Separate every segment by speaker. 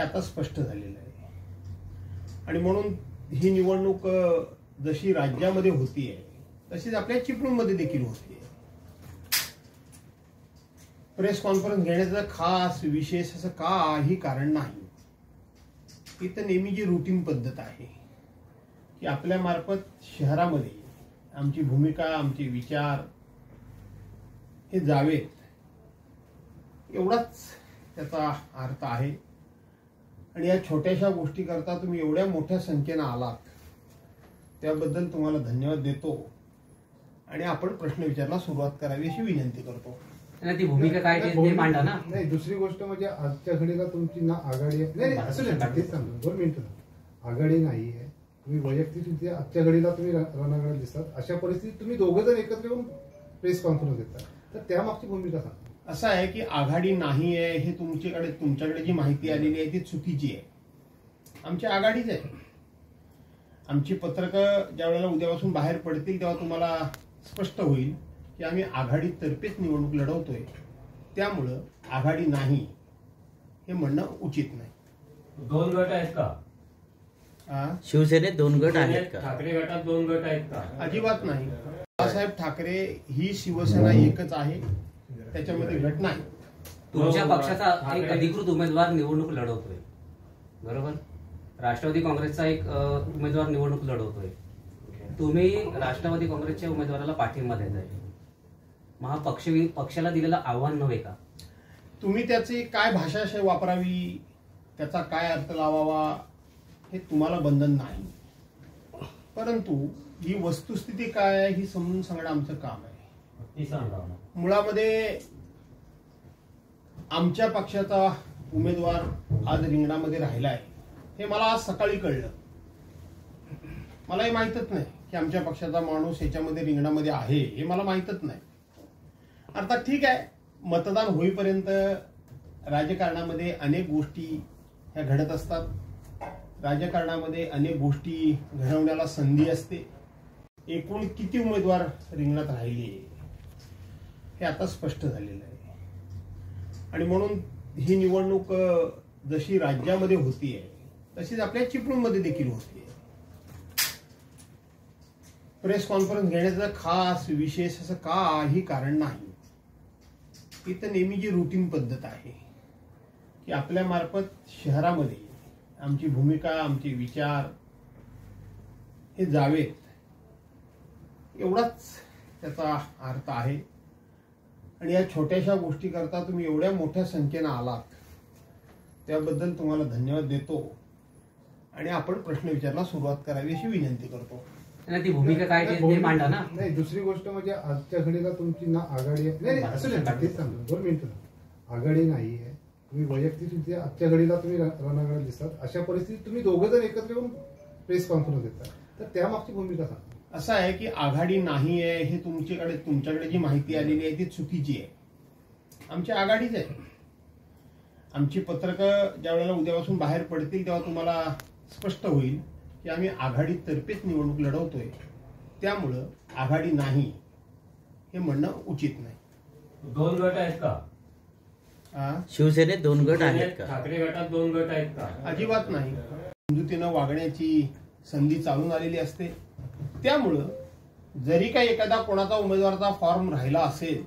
Speaker 1: हे आता स्पष्ट झालेलं आहे। आणि म्हणून ही निवडणूक जशी राज्यामध्ये होतीये तशीच आपल्या चिपळूणमध्ये देखील होतीये। प्रेस कॉन्फरन्स घेण्याचं खास विशेष असं काही कारण नाही। ही तर नेहमी जी रुटीन पद्धत आहे की आपल्या मार्फत शहरामध्ये आमची भूमिका, आमचे विचार हे जावेत, एवढाच त्याचा अर्थ आहे। आणि या छोट्याशा गोष्टी करता तुम्ही एवढ्या मोठ्या संख्येने आलात त्याबद्दल तुम्हाला धन्यवाद देतो आणि आपण प्रश्न विचारायला सुरुवात करावी अशी विनंती करतो।
Speaker 2: ती भूमिका काय ते मांडा ना।
Speaker 3: नाही, दुसरी गोष्ट म्हणजे आजच्या घडीला तुमची ना आघाडी आहे, नाही असं नाही, तेच सांगतो 2 मिनिटं, आघाडी नाही आहे, तुम्ही वैयक्तिक आजच्या घडीला तुम्ही रणांगणात दिसतात, अशा परिस्थितीत तुम्ही दोघं जण एकत्र येऊन प्रेस कॉन्फरन्स देतात, तर त्यामागची भूमिका सांगा।
Speaker 1: असं आहे की आघाडी नाही आहे हे तुमच्याकडे जी माहिती आलेली आहे ती चुकीची आहे। आमची आघाडीच आहे। आमची पत्रकं ज्या वेळेला उद्यापासून बाहेर पडतील तेव्हा तुम्हाला स्पष्ट होईल की आम्ही आघाडीतर्फेच निवडणूक लढवतोय, त्यामुळं आघाडी नाही हे म्हणणं उचित नाही।
Speaker 4: 2 गट आहेत का?
Speaker 5: शिवसेनेत 2 गट आहेत का?
Speaker 4: ठाकरे गटात 2 गट आहेत का?
Speaker 1: अजिबात नाही। बाळासाहेब ठाकरे ही शिवसेना एकच आहे, त्याच्यामध्ये गट नाही।
Speaker 2: तुमच्या पक्षाचा एक अधिकृत उमेदवार निवडणूक लढवतोय, बरोबर? राष्ट्रवादी काँग्रेसचा एक उमेदवार निवडणूक लढवतोय, तुम्ही राष्ट्रवादी काँग्रेसच्या उमेदवाराला पाठिंबा देताय, मग हा पक्षाला दिलेलं आव्हान नव्हे का?
Speaker 1: तुम्ही त्याची काय भाषा वापरावी, त्याचा काय अर्थ लावावा हे तुम्हाला बंधन नाही, परंतु ही वस्तुस्थिती काय आहे ही समजून सांगणं आमचं काम आहे।
Speaker 4: ती सांगा।
Speaker 1: मुळामध्ये आमच्या पक्षाचा उमेदवार आज रिंगणामध्ये राहिलाय हे मला आज सकाळी कळलं। मलाही माहीतच नाही की आमच्या पक्षाचा माणूस याच्यामध्ये रिंगणामध्ये आहे, हे मला माहीतच नाही। अर्थात ठीक आहे, मतदान होईपर्यंत राजकारणामध्ये अनेक गोष्टी ह्या घडत असतात, राजकारणामध्ये अनेक गोष्टी घडवण्याला संधी असते। एकूण किती उमेदवार रिंगणात राहिले हे आता स्पष्ट झालेलं आहे। आणि म्हणून ही निवडणूक जशी राज्यामध्ये होतीये तशीच आपल्या चिपळूणमध्ये देखील होतीये। प्रेस कॉन्फरन्स घेण्याचं खास विशेष असं काही कारण नाही। ही तर नेहमी जी रुटीन पद्धत आहे की आपल्या मार्फत शहरामध्ये आमची भूमिका, आमचे विचार हे जावेत, एवढाच त्याचा अर्थ आहे। आणि या छोट्याशा गोष्टी करता तुम्ही एवढ्या मोठ्या संख्येने आलात त्याबद्दल तुम्हाला धन्यवाद देतो आणि आपण प्रश्न विचारायला सुरुवात करावी अशी विनंती करतो।
Speaker 2: ती भूमिका काय ते मांडा ना।
Speaker 3: नाही, दुसरी गोष्ट म्हणजे आजच्या घडीला तुमची ना आघाडी आहे, नाही असं नाही, तेच सांगतो 2 मिनिटं, आघाडी नाही आहे, तुम्ही वैयक्तिक आजच्या घडीला तुम्ही रणांगणात दिसतात, अशा परिस्थितीत तुम्ही दोघं जण एकत्र येऊन प्रेस कॉन्फरन्स देतात, तर त्यामागची भूमिका सांगा।
Speaker 1: असं आहे की आघाडी नाही आहे हे तुमच्याकडे जी माहिती आलेली आहे ती चुकीची आहे। आमची आघाडीच आहे। आमची पत्रकं ज्या वेळेला उद्यापासून बाहेर पडतील तेव्हा तुम्हाला स्पष्ट होईल की आम्ही आघाडीतर्फेच निवडणूक लढवतोय, त्यामुळं आघाडी नाही हे म्हणणं उचित नाही।
Speaker 4: 2 गट आहेत का?
Speaker 5: शिवसेनेत 2 गट आहेत का?
Speaker 4: ठाकरे गटात 2 गट आहेत का?
Speaker 1: अजिबात नाही। समजुतीनं वागण्याची संधी चालून आलेली असते, त्यामुळं जरी काही एखादा कोणाचा उमेदवाराचा फॉर्म राहिला असेल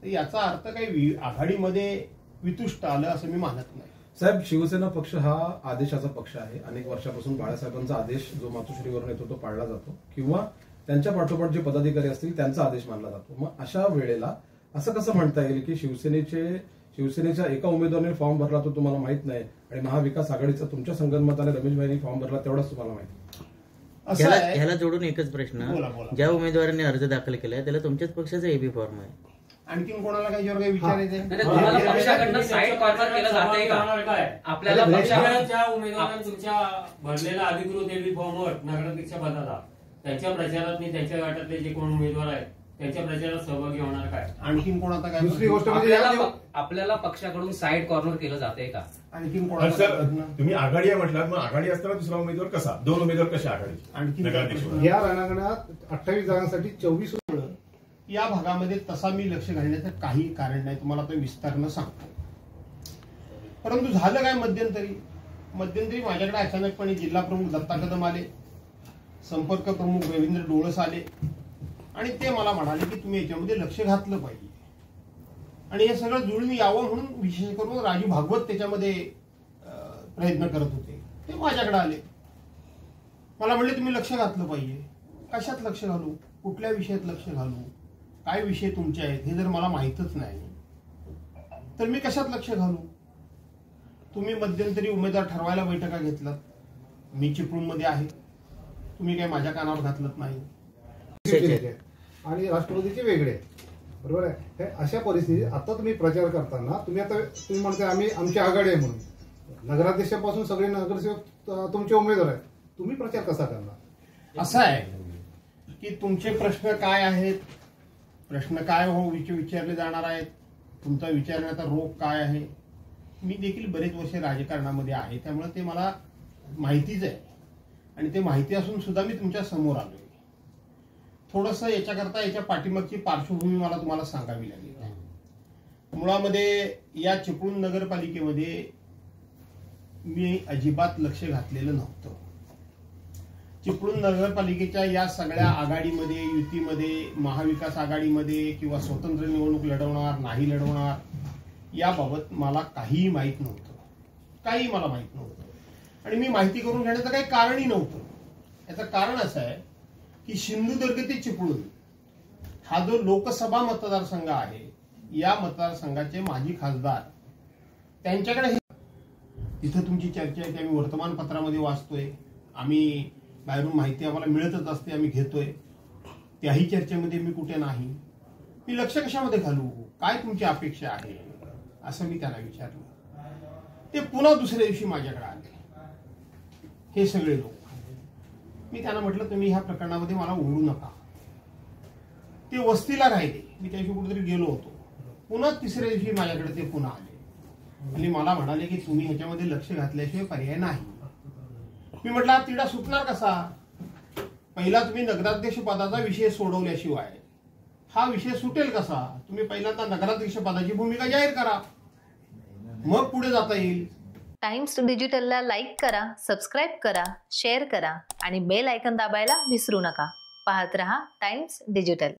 Speaker 1: तर याचा अर्थ काही आघाडीमध्ये वितुष्ट आलं असं मी मानत नाही।
Speaker 6: साहेब, शिवसेना पक्ष हा आदेशाचा पक्ष आहे। अनेक वर्षापासून बाळासाहेबांचा आदेश जो मातोश्रीवरून येतो तो पाळला जातो, किंवा त्यांच्या पाठोपाठ जे पदाधिकारी असतील त्यांचा आदेश मानला जातो। मग अशा वेळेला असं कसं म्हणता येईल की शिवसेनेच्या एका उमेदवाराने फॉर्म भरला तो तुम्हाला माहित नाही आणि महाविकास आघाडीचा तुमच्या संगनमताने रमेश भाईंनी फॉर्म भरला तेवढाच तुम्हाला माहिती?
Speaker 5: ह्याला जोडून एकच प्रश्न, ज्या उमेदवारांनी अर्ज दाखल केलाय त्याला तुमच्याच पक्षाचा एबी फॉर्म आहे,
Speaker 1: आणखीन कोणाला काही विचारायचं?
Speaker 2: पक्षाकडनं साईड कॉर्नर केलं जाते का? आपल्याला
Speaker 4: पक्षाच्या उमेदवारांना तुमच्या भरलेला अधिकृत एबी फॉर्मवर नगराध्यक्ष पदाला त्यांच्या प्रचारात त्यांच्या गटातले जे कोण उमेदवार आहेत त्यांच्या प्रचारात सहभागी होणार काय?
Speaker 1: आणखीन कोणाचा काय?
Speaker 3: दुसरी गोष्ट म्हणजे
Speaker 2: आपल्याला पक्षाकडून साईड कॉर्नर केलं जाते का?
Speaker 1: आणखीन
Speaker 7: सर, तुम्ही आघाडी आहे म्हटलं, मग आघाडी असताना दुसरा उमेदवार कसा? 2 उमेदवार कशा आघाडी?
Speaker 1: आणखी
Speaker 3: या रणांगणात 28 जागांसाठी 24
Speaker 1: या भागामध्ये तसा मी लक्ष घालण्याचं काही कारण नाही, तुम्हाला तो विस्तारानं सांगतो। परंतु झालं काय मध्यंतरी मध्यंतरी माझ्याकडे अचानकपणे जिल्हा प्रमुख दत्ता कदम आले, संपर्क प्रमुख रवींद्र डोळस आले आणि ते मला म्हणाले की तुम्ही याच्यामध्ये लक्ष घातलं पाहिजे आणि हे सगळं जुळून यावं म्हणून विशेष करून राजू भागवत त्याच्यामध्ये प्रयत्न करत होते. ते माझ्याकडे आले, मला म्हणले तुम्ही लक्ष घातलं पाहिजे. कशात लक्ष घालू, कुठल्या विषयात लक्ष घालू, काय विषय तुमचे आहेत हे जर मला माहीतच नाही तर मी कशात लक्ष घालू. तुम्ही मध्यंतरी उमेदवार ठरवायला बैठका घेतलात, मी चिपळूणमध्ये आहे, तुम्ही काय माझ्या कानावर घातलत नाही.
Speaker 3: आणि राष्ट्रवादीचे वेगळे, बरोबर आहे. हे अशा परिस्थितीत आता तुम्ही प्रचार करताना तुम्ही म्हणताय आम्ही आमची आघाडी आहे म्हणून, नगराध्यक्षापासून सगळे नगरसेवक तुमचे उमेदवार आहेत, तुम्ही प्रचार कसा करणार?
Speaker 1: असं आहे की तुमचे प्रश्न काय आहेत, प्रश्न काय विचारले जाणार आहेत, तुमचा विचारण्याचा रोग काय आहे. मी देखील बरेच वर्ष राजकारणामध्ये आहे, त्यामुळे ते मला माहितीच आहे आणि ते माहिती असून सुद्धा मी तुमच्या समोर आलोय. थोडंसं याच्याकरता याच्या पाठीमागची पार्श्वभूमी मला तुम्हाला सांगावी लागेल. मुळामध्ये या चिपळूण नगरपालिकेमध्ये मी अजिबात लक्ष घातलेलं नव्हतं. चिपळूण नगरपालिकेच्या या सगळ्या आघाडीमध्ये, युतीमध्ये, महाविकास आघाडीमध्ये किंवा स्वतंत्र निवडणूक लढवणार नाही लढवणार याबाबत मला काहीही माहीत नव्हतं, काही मला माहीत नव्हतं आणि मी माहिती करून घेण्याचं काही कारणही नव्हतं. याचं कारण असं आहे की सिंधुदुर्ग ते चिपळूण हा जो लोकसभा मतदारसंघ आहे, या मतदारसंघाचे माजी खासदार त्यांच्याकडे तिथं तुमची चर्चा आहे, ती आम्ही वर्तमानपत्रामध्ये वाचतोय, आम्ही बाहेरून माहिती आम्हाला मिळतच असते, आम्ही घेतोय. त्याही चर्चेमध्ये मी कुठे नाही. मी लक्ष कशामध्ये घालू, काय तुमची अपेक्षा आहे असं मी त्यांना विचारलं. ते पुन्हा दुसऱ्या दिवशी माझ्याकडे आले, हे सगळे लोक. मी त्यांना म्हटलं तुम्ही ह्या प्रकरणामध्ये मला ओढू नका. ते वस्तीला राहिले, मी त्या दिवशी कुठेतरी गेलो होतो. पुन्हा तिसऱ्या दिवशी माझ्याकडे ते पुन्हा आले आणि मला म्हणाले की तुम्ही ह्याच्यामध्ये लक्ष घातल्याशिवाय पर्याय नाही. मी म्हटलं हा तिढा सुटणार कसा, पहिला तुम्ही नगराध्यक्ष पदाचा विषय सोडवल्याशिवाय हा विषय सुटेल कसा. तुम्ही पहिल्यांदा नगराध्यक्ष पदाची भूमिका जाहीर करा, मग पुढे जाता येईल.
Speaker 8: टाइम्स डिजिटलला लाईक करा, सबस्क्राईब करा, शेअर करा आणि बेल आयकॉन दाबायला विसरू नका. पाहत रहा टाइम्स डिजिटल.